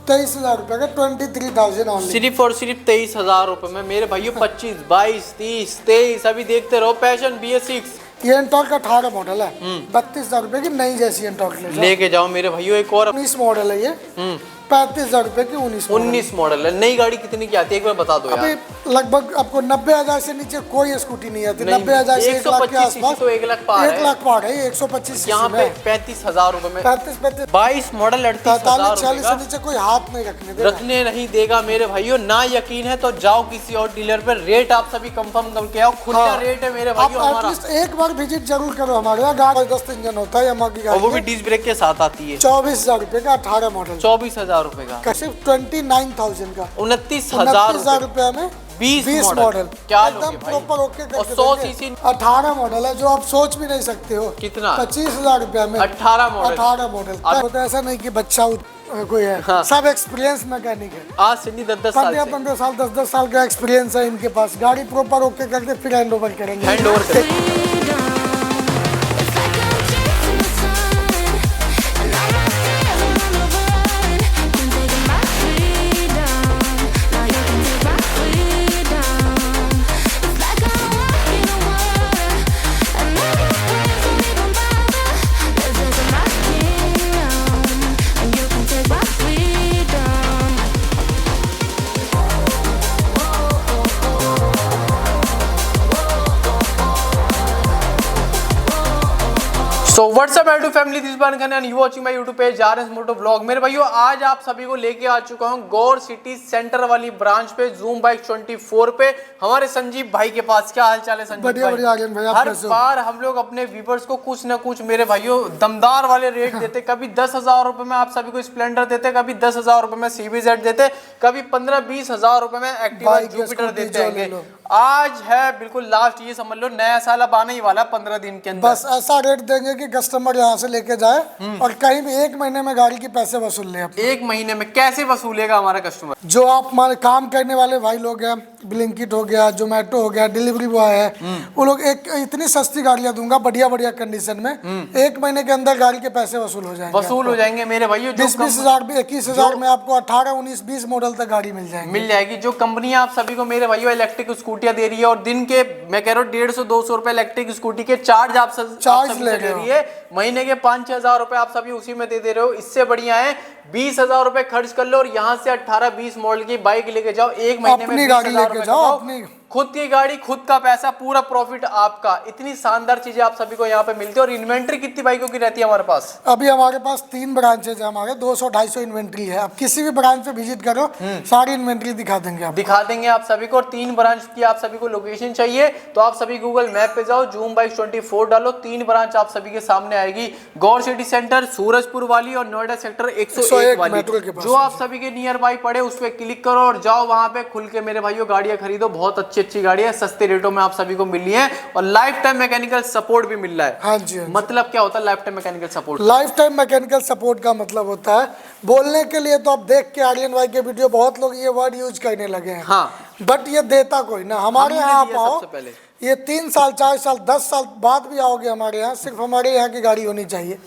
23,000 का 23,000 ऑनली। सिर्फ और सिर्फ 23,000 रुपए में मेरे भाइयों 25, 22, 30, 23 अभी देखते रहो। पैशन BS6 ये एंटॉर्क का 18 मॉडल है, 32,000 की नई जैसी एंटॉर्क लेके जाओ मेरे भाइयों। एक और 19 मॉडल है ये, 35,000 की 19 मॉडल है। नई गाड़ी कितनी की आती है एक बार बता दो यार। अभी लगभग आपको 90,000 से नीचे कोई स्कूटी नहीं आती। 90,000 से 1 लाख के आसपास तो 1 लाख पार है। 1 लाख पार है 125 यहाँ पे 35,000 रुपए में 22 मॉडल 38,000 40 से नीचे कोई हाथ नहीं रखने नहीं देगा मेरे भाइयों। ना यकीन है तो जाओ किसी और डीलर पे, रेट आप सभी कंफर्म करके आओ। खुद का रेट है मेरे भाइयों हमारा। एक बार विजिट जरूर करो हमारे यहाँ। गाड़ी 10 इंजन होता है यामाहा की गाड़ी, वो भी डिस्क ब्रेक के साथ आती है। 24,000 का 18 मॉडल, 24,000 रुपए का, सिर्फ 29,000 का, 29,000 रुपए में 20 मॉडल। क्या एकदम प्रॉपर ओके और 100 सीसी 18 मॉडल है, जो आप सोच भी नहीं सकते हो। कितना? 25,000 रुपए में 18 मॉडल। 18 मॉडल। तो ऐसा नहीं कि बच्चा कोई है, हाँ। सब एक्सपीरियंस मैकेनिक है। आज से नहीं 10-10 साल से। 15 साल 10 साल का एक्सपीरियंस है इनके पास। गाड़ी प्रॉपर ओके करके फिर हैंड ओवर करेंगे। हैंड ओवर करेंगे। So what's up YouTube family, this is Baran Khan and you watching my YouTube page RS Moto Vlog। मेरे भाइयों आज आप सभी को लेके आ चुका हूँ गौर सिटी सेंटर वाली ब्रांच पे, जूम बाइक 24 पे, हमारे संजीव भाई के पास। क्या हाल चाल है संजीव बढ़िया बढ़िया भाई। हर बार हम लोग अपने व्यूवर्स को कुछ ना कुछ मेरे भाइयों दमदार वाले रेट देते। कभी 10,000 रुपए में आप सभी को स्प्लेंडर देते, कभी 10,000 रुपए में CBZ देते, कभी 15-20 हजार रुपए में एक्टिवा जुपिटर देते हैं। आज है बिल्कुल लास्ट, ये समझ लो नया साल अब आने ही वाला 15 दिन के अंदर। बस ऐसा रेट देंगे कि कस्टमर यहाँ से लेके जाए और कहीं भी 1 महीने में गाड़ी के पैसे वसूल ले। 1 महीने में कैसे वसूलेगा हमारा कस्टमर? जो आप हमारे काम करने वाले भाई लोग हैं, ब्लिंकिट हो गया, जोमेटो हो गया, डिलीवरी बॉय है, वो लोग एक इतनी सस्ती गाड़ियाँ दूंगा बढ़िया बढ़िया कंडीशन में, 1 महीने के अंदर गाड़ी के पैसे वसूल हो जाएंगे मेरे भाइयों। 20-20 हजार 21,000 में आपको 18, 19, 20 मॉडल तक गाड़ी मिल जाएगी। जो कंपनियां आप सभी को मेरे भाइयों इलेक्ट्रिक स्कूटियां दे रही है और दिन के मैं कह रहा हूँ 150-200 रुपए इलेक्ट्रिक स्कूटी के चार्ज ले रही है, महीने के 5-6 हजार रुपए आप सभी उसी में दे रहे हो। इससे बढ़िया है 20,000 रुपए खर्च कर लो और यहाँ से 18-20 मॉडल की बाइक लेके जाओ, 1 महीने में 20,000 रुपए जाओ। खुद की गाड़ी, खुद का पैसा, पूरा प्रॉफिट आपका। इतनी शानदार चीजें आप सभी को यहाँ पे मिलती है। और इन्वेंट्री कितनी बाइकों की रहती है हमारे पास? अभी हमारे पास 3 ब्रांचेज है, हमारे 200-250 इन्वेंट्री है। आप किसी भी ब्रांच पे विजिट करो, सारी इन्वेंट्री दिखा देंगे आप सभी को। और 3 ब्रांच की आप सभी को लोकेशन चाहिए तो आप सभी गूगल मैप पे जाओ, जूम बाइक 24 डालो, 3 ब्रांच आप सभी के सामने आएगी। गौर सिटी सेंटर, सूरजपुर वाली और नोएडा सेक्टर 101 वाली, जो आप सभी के नियर बाई पड़े उस पर क्लिक करो और जाओ वहां पे खुल के मेरे भाइयों गाड़ियां खरीदो। बहुत अच्छी गाड़ी है, सस्ते रेटों में आप सभी को मिल रही है और लाइफ टाइम मैकेनिकल सपोर्ट भी मिल रहा है। हाँ जी। मतलब क्या होता है life time mechanical support? Life time mechanical support का मतलब होता है, बोलने के लिए तो आप देख के आर्यन भाई के वीडियो बहुत लोग ये वर्ड यूज करने लगे हैं, हाँ, बट ये देता कोई ना। हमारे यहाँ आप आओ, ये 3 साल 4 साल 10 साल बाद भी आओगे हमारे यहाँ, सिर्फ हमारे यहाँ की गाड़ी होनी चाहिए।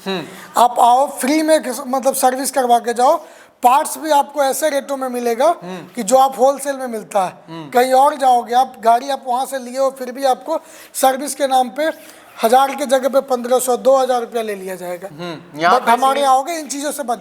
आप आओ, फ्री में मतलब सर्विस करवा के जाओ। पार्ट्स भी आपको ऐसे रेटों में मिलेगा कि जो आप होलसेल में मिलता है। कहीं और जाओगे आप, गाड़ी आप वहां से लिए हो, फिर भी आपको सर्विस के नाम पे 1000 की जगह पे 1500-2000 रुपया ले लिया जाएगा। बट हमारे आओगे इन चीजों से बच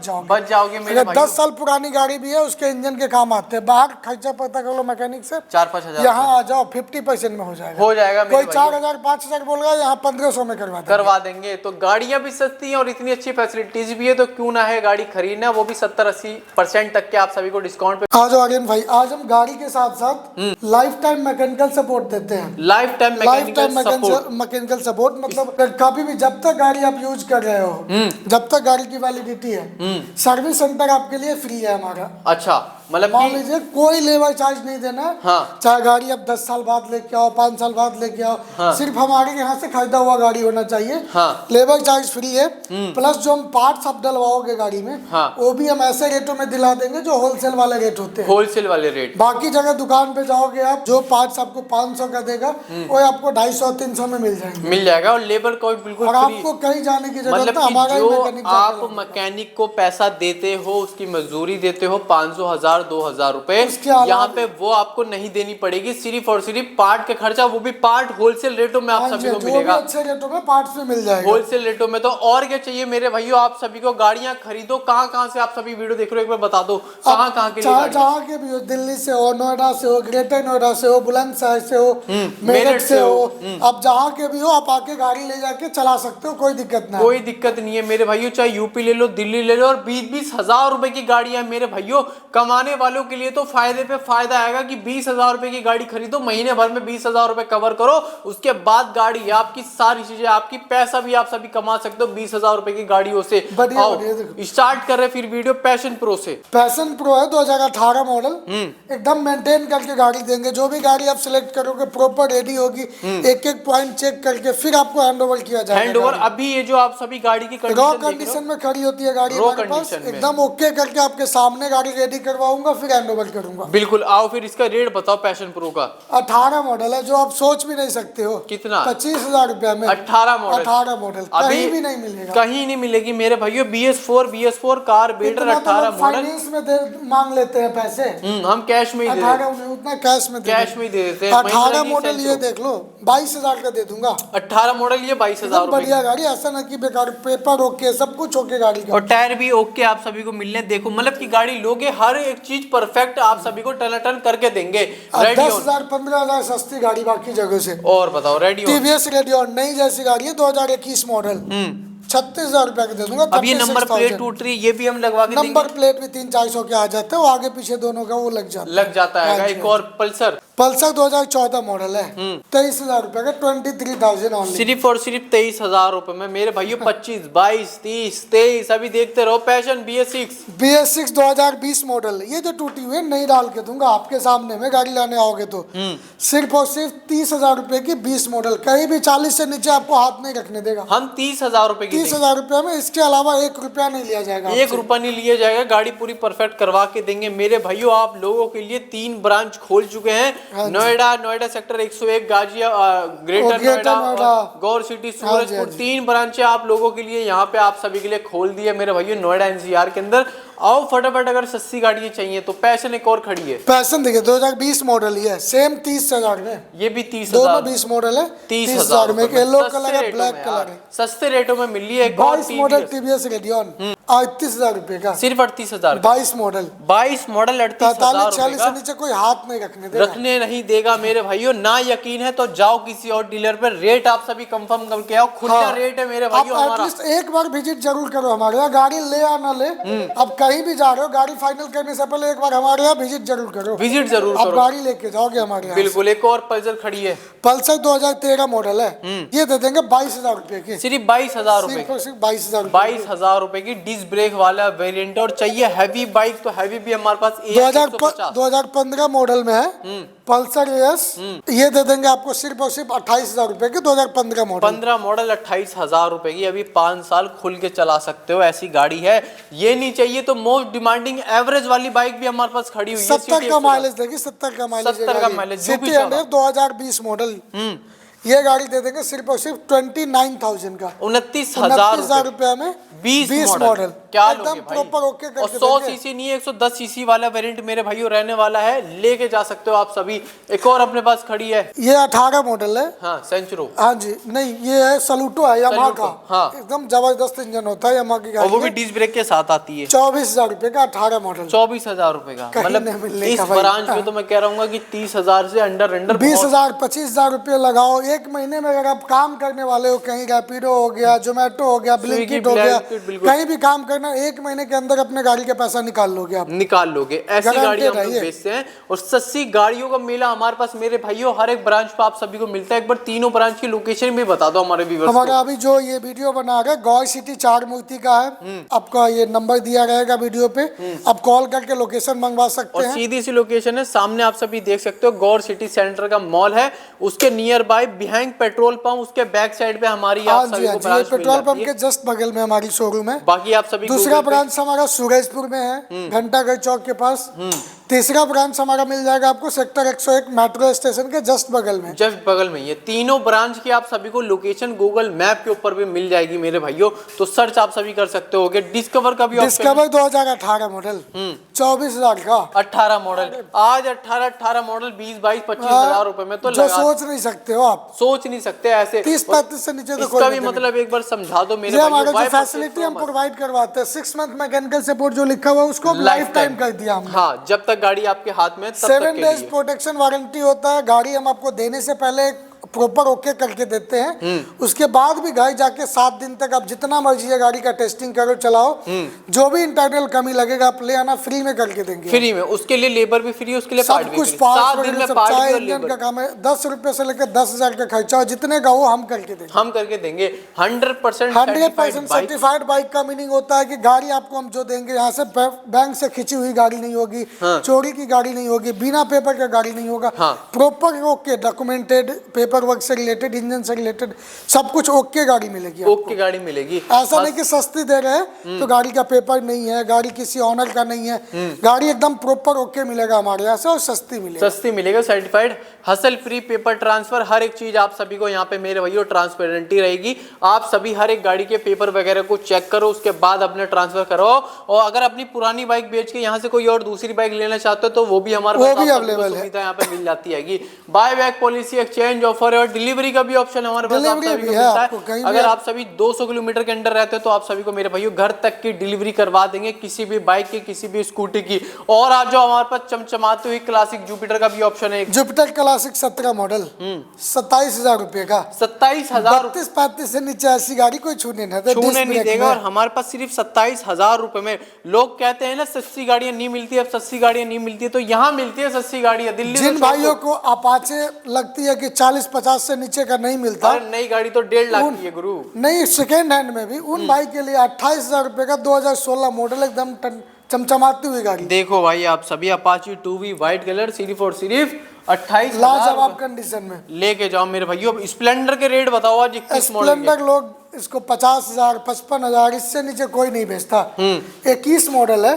जाओगे मेरे भाई। 10 साल पुरानी गाड़ी भी है, उसके इंजन के काम आते हैं। बाहर खर्चा पता कर लो मैकेनिक से 4-5 हजार, यहाँ आ जाओ 50% में हो जाएगा। कोई 4,000-5,000 बोल रहा है, यहाँ 1500 में करवा देंगे। तो गाड़ियां भी सस्ती हैं और इतनी अच्छी फैसिलिटीज भी है, तो क्यों ना है गाड़ी खरीदना, वो भी 70-80% तक के आप सभी को डिस्काउंट पे। आ जाओ आर्यन भाई, आज हम गाड़ी के साथ साथ लाइफ टाइम मैकेनिकल सपोर्ट देते हैं। लाइफ टाइम मैकेनिकल सपोर्ट मतलब कभी भी जब तक गाड़ी आप यूज कर रहे हो, जब तक गाड़ी की वैलिडिटी है, सर्विस सेंटर आपके लिए फ्री है हमारा। अच्छा, मतलब मान लीजिए कोई लेबर चार्ज नहीं देना है। हाँ। चाहे गाड़ी अब 10 साल बाद लेके आओ, 5 साल बाद लेके आओ, हाँ। सिर्फ हमारे यहाँ से खरीदा हुआ गाड़ी होना चाहिए। हाँ। लेबर चार्ज फ्री है, प्लस जो हम पार्ट्स आप डलवाओगे गाड़ी में, हाँ। वो भी हम ऐसे रेटों में दिला देंगे जो होलसेल वाले रेट होते हैं। होलसेल वाले रेट। बाकी जगह दुकान पे जाओगे आप, जो पार्ट्स आपको 500 का देगा वो आपको 250-300 में मिल जाएंगे। मिल जाएगा और लेबर को बिल्कुल और फ्री। आपको कहीं जाने की जरूरत मतलब नहीं, हमारा ही जो मैकेनिक आप मैकेनिक को पैसा देते हो, उसकी मजदूरी देते हो 500, 1000, 2000 रुपए, यहाँ पे वो आपको नहीं देनी पड़ेगी। सिर्फ और सिर्फ पार्ट के खर्चा, वो भी पार्ट होलसेल रेटों में आप सभी को मिलेगा। अच्छे रेटों में पार्ट्स में मिल जाएगा, होलसेल रेटों में। तो और क्या चाहिए मेरे भाइयों, आप सभी को गाड़ियां खरीदो। कहाँ से आप सभी वीडियो देख रहे हो, एक बार बता दो कहाँ के लिए? जहाँ के भी हो, दिल्ली से हो, नोएडा से हो, ग्रेटर नोएडा से हो, बुलंदशहर से हो, मेरठ से हो, अब जहाँ के भी हो आप आके गाड़ी ले जाके चला सकते हो, कोई दिक्कत नहीं। कोई दिक्कत नहीं है मेरे भाइयों, चाहे यूपी ले लो, दिल्ली ले लो। और 20-20 हजार रुपए की गाड़ियां मेरे भाइयों, कमाने वालों के लिए तो फायदे पे फायदा आएगा कि 20,000 रुपए की गाड़ी खरीदो, महीने भर में 20,000 रुपए कवर करो, उसके बाद गाड़ी आपकी, सारी चीजें आपकी, पैसा भी आप सभी कमा सकते हो 20,000 रुपए की गाड़ियों से। स्टार्ट कर रहे फिर वीडियो पैशन प्रो से। पैशन प्रो है 2018 मॉडल, एकदम मेंटेन करके गाड़ी देंगे। जो भी गाड़ी आप सिलेक्ट करोगे प्रॉपर रेडी होगी, एक एक पॉइंट चेक करके फिर आपको हैंड ओवर किया जाएगा। हैंड ओवर अभी ये जो आप सभी गाड़ी की रॉ कंडीशन में खड़ी होती है गाड़ी हमारे पास, एकदम ओके करके आपके सामने गाड़ी रेडी करवाऊंगा, फिर हैंड ओवर करूंगा। बिल्कुल। आओ फिर इसका रेट बताओ पैशन प्रो का। 18 मॉडल है, जो आप सोच भी नहीं सकते हो। कितना? 25,000 रुपया में 18 मॉडल। 18 मॉडल कहीं भी नहीं मिलेगा, कहीं नहीं मिलेगी मेरे भाइयों। BS4 कारबेटर 18 model. फाइनेंस में मांग लेते हैं पैसे, हम कैश में ही दे देते हैं। उतना कैश में ही दे देते हैं। 18 मॉडल ये देख लो, 22,000 का दे दूंगा। 18 मॉडल ये 22,000 बढ़िया गाड़ी, ऐसा ना कि बेकार, पेपर ओके, सब कुछ ओके गाड़ी का, और टायर भी ओके आप सभी को मिलने। देखो मतलब की गाड़ी लोगे, हर एक चीज परफेक्ट आप सभी को टन करके देंगे। 10,000 15,000 सस्ती गाड़ी बाकी जगह से। और बताओ रेडी टीवीएस रेडियन नई जैसी गाड़ी है, 2021 मॉडल, 36,000 रुपया का दे दूंगा। अब ये नंबर प्लेट टूट रही है, ये भी हम लगवा के नंबर प्लेट भी 300-400 के आ जाते हैं, वो आगे पीछे दोनों का वो लग जाता है। एक और पल्सर 2014 मॉडल है, 23,000 रुपए का, 23,000 ऑनली। सिर्फ और सिर्फ 23,000 रुपए में मेरे भाइयों। 25, 22, 30, 23 अभी देखते रहो। पैशन BS6 2020 मॉडल, ये जो टूटी हुई है नई डाल के दूंगा आपके सामने में, गाड़ी लाने आओगे तो। सिर्फ और सिर्फ 30,000 रुपए की 20 मॉडल, कहीं भी 40 से नीचे आपको हाथ नहीं रखने देगा। हम 30,000 रुपए की 30,000 रुपए में, इसके अलावा 1 रुपया नहीं लिया जाएगा, 1 रुपया नहीं लिया जाएगा। गाड़ी पूरी परफेक्ट करवा के देंगे मेरे भाइयों। आप लोगों के लिए 3 ब्रांच खोल चुके हैं, नोएडा सेक्टर 101, गाजिया, ग्रेटर नोएडा, गौर सिटी, सूरजपुर। 3 ब्रांचें आप लोगों के लिए यहाँ पे आप सभी के लिए खोल दी है मेरे भाइयों, नोएडा NCR के अंदर। आओ फटाफट, अगर सस्ती गाड़ी चाहिए तो पैशन एक और खड़ी है। पैशन देखिए 2020 मॉडल ही है, सेम 30,000 में। ये भी 30,000, दोनों 20 मॉडल है, 30,000 में। येलो कलर है, ब्लैक कलर है, सस्ते रेटों में मिल रही है। 22 मॉडल टीवीएस रेडियन 38,000 रुपए का, सिर्फ 38,000। 22 मॉडल 38,000 से नीचे कोई हाथ नहीं रखने नहीं देगा मेरे भाइयों। ना यकीन है तो जाओ किसी और डीलर पर, रेट आप सभी कंफर्म करके आओ। खुला रेट है मेरे भाइयों हमारा। एक बार विजिट जरूर करो हमारे यहाँ, गाड़ी ले या ना ले, अब कहीं भी जा रहे हो गाड़ी फाइनल करने से पहले एक बार हमारे यहाँ विजिट जरूर करो। विजिट जरूर करो, अब गाड़ी लेके जाओगे हमारे यहाँ। बिल्कुल। एक और पल्सर खड़ी है, पल्सर 2013 मॉडल है, ये दे देंगे 22,000 रुपए की, सिर्फ 22,000 रुपए, सिर्फ 22,000 रुपए की। डिस्क ब्रेक वाला वेरिएंट, और चाहिए हैवी बाइक तो हैवी भी हमारे पास 2015 मॉडल में है पल्सर एस, ये दे देंगे आपको सिर्फ और सिर्फ 28,000 रुपए की। 2015 मॉडल, 15 मॉडल 28,000 रुपए की। अभी 5 साल खुल के चला सकते हो, ऐसी गाड़ी है। ये नहीं चाहिए तो मोस्ट डिमांडिंग एवरेज वाली बाइक भी हमारे पास खड़ी हुई है। 70 का माइलेज देगी, 70 का माइलेज, सिटी हंड्रेड 2020 मॉडल। ये गाड़ी दे देंगे सिर्फ और सिर्फ 29,000 का, 29,000 रुपया में 20 मॉडल। क्या एकदम प्रॉपर ओके करके। और 100 सीसी नहीं, 110 सीसी वाला वेरिएंट मेरे भाइयों रहने वाला है, लेके जा सकते हो आप सभी। एक और अपने पास खड़ी है, ये 18 मॉडल है। हाँ, सेंचुरो। हाँ जी, नहीं ये है सलूटो है, यामाहा का। हाँ, एकदम जबरदस्त इंजन होता है यामाहा की गाड़ी, वो भी डिस्क ब्रेक के साथ आती है। 24,000 रुपए का 18 मॉडल, 24,000 रुपए का। मतलब इस ब्रांच में तो मैं कह रहा हूँ कि 30,000 से अंडर 20,000 25,000 रुपए लगाओ एक महीने में। अगर आप काम करने वाले हो, कहीं रैपिडो हो गया, जोमेटो हो गया, ब्लिंकिट हो गया, कहीं भी काम करने ना 1 महीने के अंदर अपने गाड़ी का पैसा निकाल लोगे आप, निकाल लोगे। ऐसी गाड़ी हम लोग बेचते हैं और सस्ती गाड़ियों का मेला हमारे पास मेरे भाइयों हर एक ब्रांच पे आप सभी को मिलता है। एक बार तीनों ब्रांच की लोकेशन भी बता दो हमारे व्यूअर्स को। हमारा अभी जो ये वीडियो बना रहे गौर सिटी 4 मूर्ति का है, आपका ये नंबर दिया रहेगा वीडियो पे, आप कॉल करके लोकेशन मंगवा सकते हैं। सीधी सी लोकेशन है, सामने आप सभी देख सकते हो गौर सिटी सेंटर का मॉल है, उसके near by behind petrol pump, उसके बैक साइड पे हमारी आप सभी को ब्रांच पेट्रोल पंप के जस्ट बगल में हमारी शोरूम है। बाकी आप सभी दूसरा ब्रांच हमारा सूरजपुर में है, घंटाघर चौक के पास। तीसरा ब्रांच हमारा मिल जाएगा आपको सेक्टर 101 मेट्रो स्टेशन के जस्ट बगल में। जस्ट बगल में ये तीनों ब्रांच की आप सभी को लोकेशन गूगल मैप के ऊपर भी मिल जाएगी मेरे भाइयों, तो सर्च आप सभी कर सकते हो। डिस्कवर का भी डिस्कवर 2018 मॉडल 24,000 का 18 मॉडल, आज 18 मॉडल 20-22-25 हजार रुपए में तो जो सोच नहीं सकते हो आप, सोच नहीं सकते ऐसे 30-35 से नीचे तो इसका भी मतलब एक बार समझा दो मेरे भाइयों। हमारा जो फैसिलिटी हम प्रोवाइड करवाते हैं 6 मंथ मैकेनिकल सपोर्ट जो लिखा हुआ है उसको लाइफ टाइम कर दिया हमने। हाँ, जब तक गाड़ी आपके हाथ में 7 डेज प्रोटेक्शन वारंटी होता है। गाड़ी हम आपको देने से पहले प्रॉपर ओके करके देते हैं, उसके बाद भी गाड़ी जाके 7 दिन तक आप जितना मर्जी है गाड़ी का टेस्टिंग करो, चलाओ, जो भी इंटरनल कमी लगेगा आप ले आना, फ्री में करके देंगे। फ्री में, उसके लिए लेबर भी फ्री, उसके लिए सब कुछ पार्ट चाहे इंजन का काम है, 10 रुपए से लेकर 10,000 का खर्चा हो, जितने का वो हम करके देंगे। हम करके देंगे 100% सर्टिफाइड बाइक का मीनिंग होता है कि गाड़ी आपको हम जो देंगे यहाँ से बैंक से खींची हुई गाड़ी नहीं होगी, चोरी की गाड़ी नहीं होगी, बिना पेपर का गाड़ी नहीं होगा, proper okay documented paper work से रिलेटेड, इंजन से रिलेटेड सब कुछ ओके गाड़ी मिलेगी। ओके गाड़ी मिलेगी। ऐसा नहीं कि सस्ती दे रहे हैं तो गाड़ी का पेपर नहीं है, गाड़ी किसी ऑनर का नहीं है, गाड़ी एकदम प्रॉपर ओके मिलेगा हमारे यहाँ से और सस्ती मिलेगी। सस्ती मिलेगा, certified, hassle free, paper transfer, हर एक चीज आप सभी को यहाँ पे मेरे भैया ट्रांसपेरेंटी रहेगी। आप सभी हर एक गाड़ी के पेपर वगैरह को चेक करो, उसके बाद अपने ट्रांसफर कराओ। और अगर अपनी पुरानी बाइक बेच के यहाँ से कोई और दूसरी बाइक लेना चाहते हो तो वो भी हमारे पास अवेलेबल है, यहाँ पे मिल जाती है। Buy back policy, exchange offer और डिलीवरी का भी ऑप्शन हमारे पास आप सभी को मिलता है। अगर आप सभी 200 किलोमीटर के अंडर रहते हो तो आप सभी को मेरे भाइयों घर तक की डिलीवरी करवा देंगे, किसी भी बाइक की, किसी भी स्कूटी की। और आज जो हमारे पास चमचमाते हुई क्लासिक जुपिटर का भी ऑप्शन है, जुपिटर क्लासिक 17 मॉडल 27,000 रुपए का, 27,000, 32-35 से नीचे ऐसी गाड़ी कोई छूने नहीं देगा। और हमारे पास सिर्फ 27,000 रुपए में, लोग कहते हैं ना सस्ती गाड़ियां नहीं मिलती, अब सस्ती गाड़ियां नहीं मिलती है, तो यहाँ मिलती है सस्ती गाड़ियां। दिल्ली जिन भाइयों को अपाचे लगती है कि 40-50 से नीचे का नहीं मिलता, नई गाड़ी तो 1.5 लाख की है गुरु, नहीं सेकेंड हैंड में भी, उन भाई के लिए 28,000 रुपए का 2016 मॉडल एकदम चमचमाती हुई गाड़ी। देखो भाई आप सभी अपाची 2V व्हाइट कलर सिर्फ और सिर्फ 28,000 लाजवाब कंडीशन में लेके जाओ मेरे भाइयों। स्प्लेंडर के रेट बताओ आज 21 मॉडल। स्प्लेंडर लोग इसको 50,000 55,000 इससे नीचे कोई नहीं बेचता। 21 मॉडल है,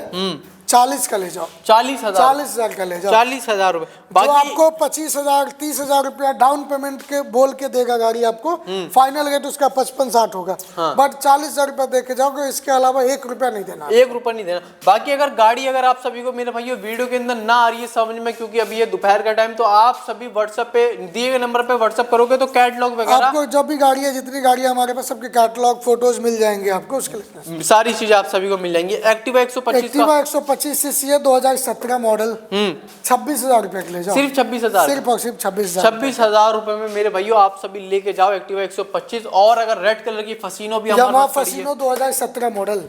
40 का ले जाओ, 40,000 का ले जाओ, 40,000 रुपए। जो आपको 25,000 30,000 रुपया डाउन पेमेंट के बोल के देगा गाड़ी आपको, फाइनल रेट उसका 55-60 होगा, बट 40,000 रुपया दे के जाओगे, इसके अलावा 1 रुपया नहीं देना, 1 रुपया नहीं देना। बाकी अगर गाड़ी अगर आप सभी को मेरे भाइयों वीडियो के अंदर ना आ रही है समझ में, क्योंकि अभी ये दोपहर का टाइम, तो आप सभी व्हाट्सएप पे दिए गए नंबर पे व्हाट्सएप करोगे तो कैटलॉग वगैरह आपको जो भी गाड़ी है, जितनी गाड़ी है हमारे पास सबके कैटलॉग फोटोज मिल जाएंगे आपको, उसके लिए सारी चीजें आप सभी को मिल जाएंगी। एक्टिवा 125 सीसी है 2017 मॉडल, 26,000 रुपए के ले जाओ, सिर्फ 26,000, सिर्फ 26,000 रुपए में मेरे भाइयों आप सभी लेके जाओ एक्टिवा 125। और अगर रेड कलर की फसीनो भी हमारे फसीनो 2017 मॉडल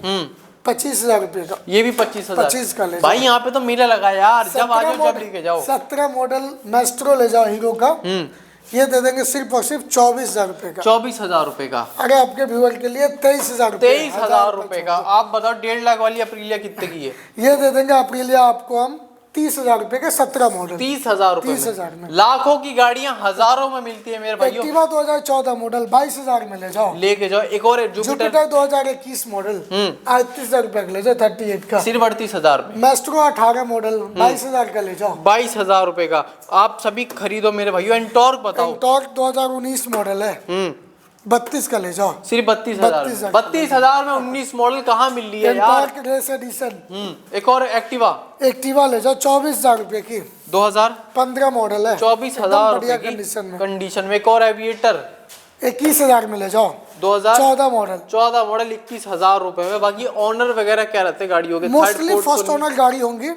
25,000 रुपए का, ये भी 25,000 का ले भाई। यहाँ पे तो मेला लगा यार, जब आ जाओ जब लेके जाओ। 17 मॉडल मैस्ट्रो ले जाओ हीरो का, ये दे देंगे सिर्फ और सिर्फ 24,000 रुपए का, 24,000 रुपए का। अरे आपके व्यूअर के लिए 23,000 रुपए का। आप बताओ 1.5 लाख वाली अप्रीलिया कितने की है? ये दे देंगे अप्रीलिया आपको हम 30,000 रुपए का, 17 मॉडल 30,000 रुपए 30,000 में। लाखों की गाड़ियां हजारों में मिलती है मेरे भाइयों। एक्टिवा 2014 मॉडल 22,000 में ले जाओ, लेके जाओ। एक और जुपिटर 2021 मॉडल 38,000 रुपए का ले जाओ, 38 का, सिर्फ 38,000 में। मैस्ट्रो 18 मॉडल 22,000 का ले जाओ, 22,000 रुपए का आप सभी खरीदो मेरे भाइयों। एंटॉर्क बताओ, एंटॉर्क 2019 मॉडल है, 32 का ले जाओ, सिर्फ 32,000। 32,000 में 19 मॉडल कहाँ मिल रही है यार? Race edition. एक और एक्टिवा ले जाओ 24,000 रुपए की, 2015 मॉडल है, 24,000 बढ़िया कंडीशन में। एक और एविएटर 21,000 में ले जाओ, 2014 मॉडल 21,000 रुपए में। बाकी ऑनर वगैरह क्या रहते हैं गाड़ियों के? मोस्टली फर्स्ट ओनर गाड़ी होंगी,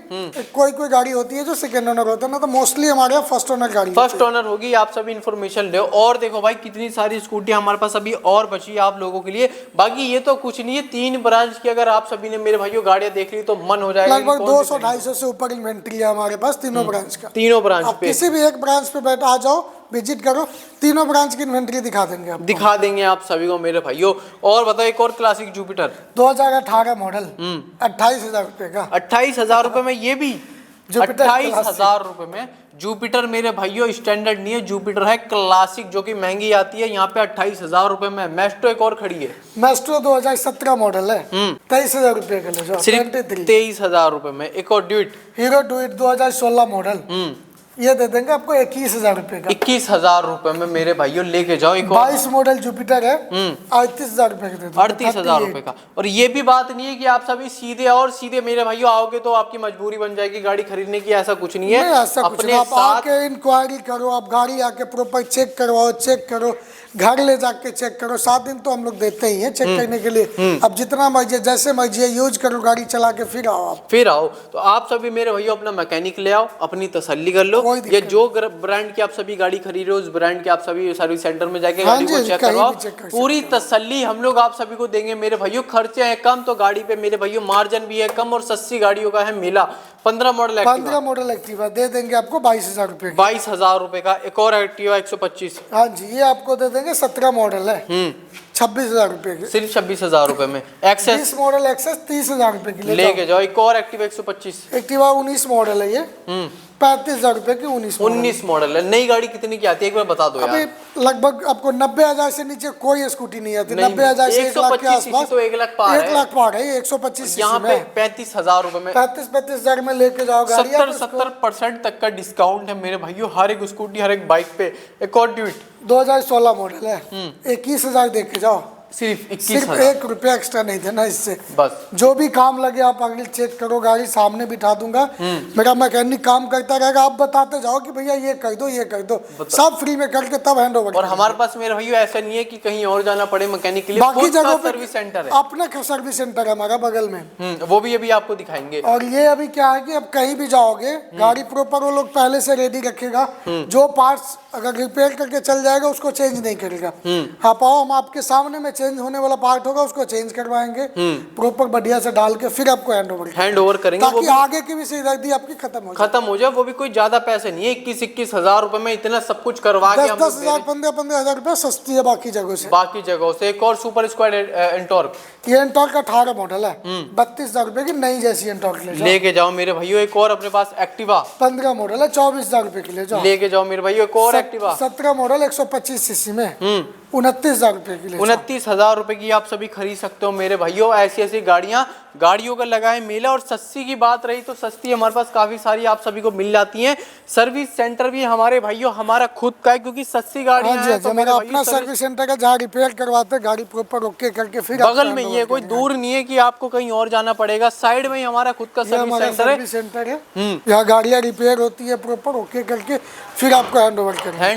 कोई कोई गाड़ी होती है जो सेकंड ओनर होता है ना, तो मोस्टली हमारे यहाँ फर्स्ट ओनर गाड़ी फर्स्ट ओनर होगी। आप सभी इन्फॉर्मेशन ले। और देखो भाई कितनी सारी स्कूटी हमारे पास अभी और बची है आप लोगों के लिए। बाकी ये तो कुछ नहीं है, 3 ब्रांच की अगर आप सभी ने मेरे भाइयों गाड़ियां देख ली तो मन हो जाएगा। लगभग 200-250 से ऊपर इन्वेंट्री है हमारे पास तीनों ब्रांच का। तीनों ब्रांच पे किसी भी एक ब्रांच पे बैठ आ जाओ, विजिट करो, तीनों ब्रांच की इन्वेंट्री दिखा देंगे आपको। दिखा देंगे आप सभी को मेरे भाइयों। और बताओ एक और क्लासिक जुपिटर 2018 मॉडल 28,000 रुपए का। 28,000 रुपए में ये भी 28,000 रुपए में जुपिटर मेरे भाइयों। स्टैंडर्ड नहीं है, जुपिटर है क्लासिक जो कि महंगी आती है। यहाँ पे 28,000 रुपए में मैस्ट्रो एक और खड़ी है। मैस्ट्रो 2017 मॉडल है, 23,000 रुपए का ले जाओ। सिर्फ 23,000 रुपए में। एक और ड्यूट, हीरो ड्यूट 2016 मॉडल, ये दे देंगे आपको 21,000 रुपए का। 21,000 रुपए में मेरे भाइयों लेके जाओ। एक 22 मॉडल जुपिटर है, 38,000 रुपए का दे दो। 38,000 रुपए का। और ये भी बात नहीं है कि आप सभी सीधे और सीधे मेरे भाइयों आओगे तो आपकी मजबूरी बन जाएगी गाड़ी खरीदने की, ऐसा कुछ नहीं है। ऐसा कुछ नहीं, आप आके इंक्वायरी करो, आप गाड़ी आके प्रॉपर चेक करवाओ, चेक करो, घर ले जाके चेक करो। 7 दिन तो हम लोग देते ही हैं चेक करने के लिए। अब जितना मर्जी जैसे मर्जी यूज करो, गाड़ी चला के फिर आओ आप। फिर आओ तो आप सभी मेरे भैया अपना मैकेनिक ले आओ, अपनी तसल्ली कर लो। ये जो ब्रांड की आप सभी गाड़ी खरीद रहे हो उस ब्रांड के आप सभी सर्विस सेंटर में जाके गाड़ी को चेक करवाओ। पूरी तसल्ली हम लोग आप सभी को देंगे मेरे भाइयों। खर्चे हैं कम तो गाड़ी पे मेरे भाइयों मार्जिन भी है कम, और सस्ती गाड़ियों का है मेला। 15 मॉडल एक्टिवा दे देंगे आपको 22,000 रुपए। 22,000 रुपए का। एक और एक्टिवा 125, हाँ जी, ये आपको दे देंगे 17 मॉडल है, 26,000 रुपए की। सिर्फ 26,000 रुपए में। एक्सेस 20 मॉडल एक्सेस 30,000 रुपए की लेके जाओ। एक और एक्टिवा 125, एक्टिवा 19 मॉडल है ये, 35,000 रुपए की 19 मॉडल है। नई गाड़ी कितनी की आती है एक बार बता दो यार। अभी लगभग आपको 90,000 से नीचे कोई स्कूटी नहीं आती। 90,000 से 1 लाख के आसपास तो 1 लाख पार है। 1 लाख पार है 125 यहाँ पे 35,000 रुपए में 35,000 में लेके जाओ गाड़ी। 70% तक का डिस्काउंट है मेरे भाइयों हर एक स्कूटी हर एक बाइक पे। एक और ड्यूट 2016 मॉडल है, 21,000 दे के जाओ। सिर्फ 21,000, 1 रुपया एक्स्ट्रा नहीं देना इससे। बस जो भी काम लगे आप आगे चेक करो, गाड़ी सामने बिठा दूंगा, मेरा मैकेनिक काम करता रहेगा। आप बताते जाओ कि भैया ये कर दो, ये कर दो, सब फ्री में करके तब हैंड ओवर। और हमारे पास मेरे भैया ऐसा नहीं है कि कहीं और जाना पड़े मैकेनिक के लिए। बाकी जगह सर्विस सेंटर है, अपना सर्विस सेंटर है हमारा बगल में, वो भी अभी आपको दिखाएंगे। और ये अभी क्या है कि अब कहीं भी जाओगे गाड़ी प्रॉपर वो लोग पहले से रेडी रखेगा। जो पार्ट्स अगर रिपेयर करके चल जाएगा उसको चेंज नहीं करेगा। आप आओ, हम आपके सामने में चेंज होने वाला पार्ट होगा उसको चेंज करवाएंगे प्रॉपर बढ़िया से डाल के, फिर आपको हैंड ओवर करेंगे ताकि आगे की भी सिरदर्दी आपकी खत्म हो जाए। वो भी कोई ज्यादा पैसे नहीं है, 21,000 रुपए में इतना सब कुछ करवा के 10,000 15,000 रुपए सस्ती है बाकी जगहों से। एक और सुपर स्क्वाड एंटॉर्क, ये एंटॉर्क का 18 मॉडल है, 32,000 रुपए की नई जैसी एंटॉर्क लेके जाओ मेरे भाइयों। एक और अपने पास एक्टिवा 15 मॉडल है, 24,000 रुपए की लेके जाओ मेरे भाइयों। एक और एक्टिवा 17 मॉडल 125 सीसी में 29,000 रुपए की 29,000 रुपए की आप सभी खरीद सकते हो मेरे भाइयों। ऐसी गाड़ियों का लगा है मेला। और सस्ती की बात रही तो सस्ती हमारे पास काफी सारी आप सभी को मिल जाती हैं। सर्विस सेंटर भी हमारे भाइयों हमारा खुद का है, क्योंकि सस्ती गाड़ियां हैं तो मेरा अपना सर्विस सेंटर है जहाँ रिपेयर करवाते गाड़ी प्रॉपर ओके करके फिर बगल में। ये कोई दूर नहीं है कि आपको कहीं और जाना पड़ेगा, साइड में ही हमारा खुद का सर्विस सेंटर है। यहाँ गाड़ियाँ रिपेयर होती है प्रॉपर ओके करके फिर आपको हैंड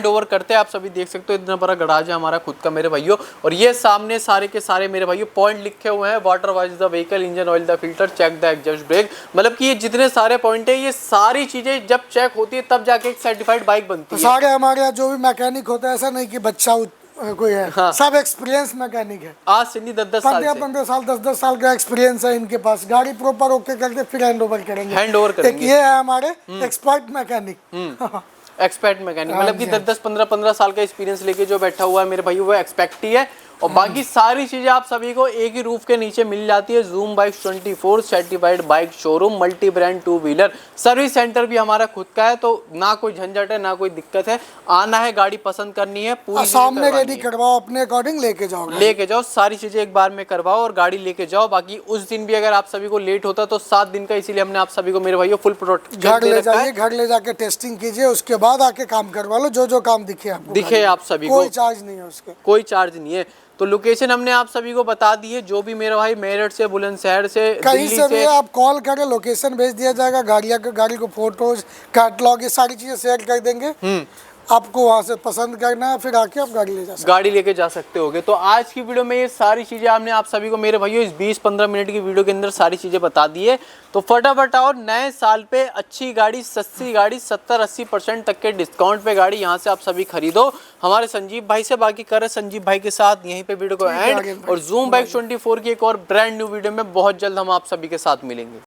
ओवर करते हैं। आप सभी देख सकते हो इतना बड़ा गराज है हमारा खुद का मेरे भाइयों। और ये सामने सारे के सारे मेरे भाइयों पॉइंट लिखे हुए हैं, water wash the vehicle, engine oil the filter, check the exhaust brake. मतलब कि ये जितने सारे पॉइंट है ये सारी चीजें जब चेक होती है तब जाके एक सर्टिफाइड बाइक बनती है। सारे हमारे यहाँ जो भी मैकेनिक होता है ऐसा नहीं कि बच्चा कोई है, हाँ। सब एक्सपीरियंस मैकेनिक है। आज से नहीं 10-10 साल 10 साल का एक्सपीरियंस है इनके पास। गाड़ी प्रॉपर ओके करके फिर हैंड ओवर करेंगे। एक ये है हमारे एक्सपर्ट मैकेनिक। एक्सपर्ट मैकेनिक मतलब कि 10-10 15-15 साल का एक्सपीरियंस लेके जो बैठा हुआ है मेरे भाई वो एक्सपेक्ट ही है। और बाकी सारी चीजें आप सभी को एक ही रूफ के नीचे मिल जाती है। Zoom bikes 24 certified bike showroom, multi brand 2 wheeler, service centre भी हमारा खुद का है। तो ना कोई झंझट है ना कोई दिक्कत है, आना है गाड़ी पसंद करनी है, पूरी सामने रेडी करवाओ, अपने अकॉर्डिंग लेके जाओ सारी चीजें एक बार में करवाओ और गाड़ी लेके जाओ। बाकी उस दिन भी अगर आप सभी को लेट होता तो 7 दिन का, इसीलिए हमने आप सभी को मेरे भाइयों फुल प्रोटेक्शन घर ले जाके टेस्टिंग कीजिए, उसके बाद आके काम करवा लो। जो काम दिखे आप सभी को, कोई चार्ज नहीं है उसके, कोई चार्ज नहीं है। तो लोकेशन हमने आप सभी को बता दी है। जो भी मेरा भाई मेरठ से, बुलंदशहर से, कहीं से भी आप कॉल करें, लोकेशन भेज दिया जाएगा। गाड़ी को फोटोज कैटलॉग ये सारी चीजें शेयर कर देंगे। आपको वहाँ से पसंद करना है, फिर आके आप गाड़ी ले जा सकते गाड़ी लेके जा सकते होगे। तो आज की वीडियो में ये सारी चीजें आपने आप सभी को मेरे भाइयों इस 20-15 मिनट की वीडियो के अंदर सारी चीजें बता दी है। तो फटाफट और नए साल पे अच्छी गाड़ी, सस्ती गाड़ी, 70-80% तक के डिस्काउंट पे गाड़ी यहाँ से आप सभी खरीदो हमारे संजीव भाई से। बाकी कर संजीव भाई के साथ यहीं पे वीडियो को एंड, और जूम बाइक 24 की एक और ब्रांड न्यू वीडियो में बहुत जल्द हम आप सभी के साथ मिलेंगे।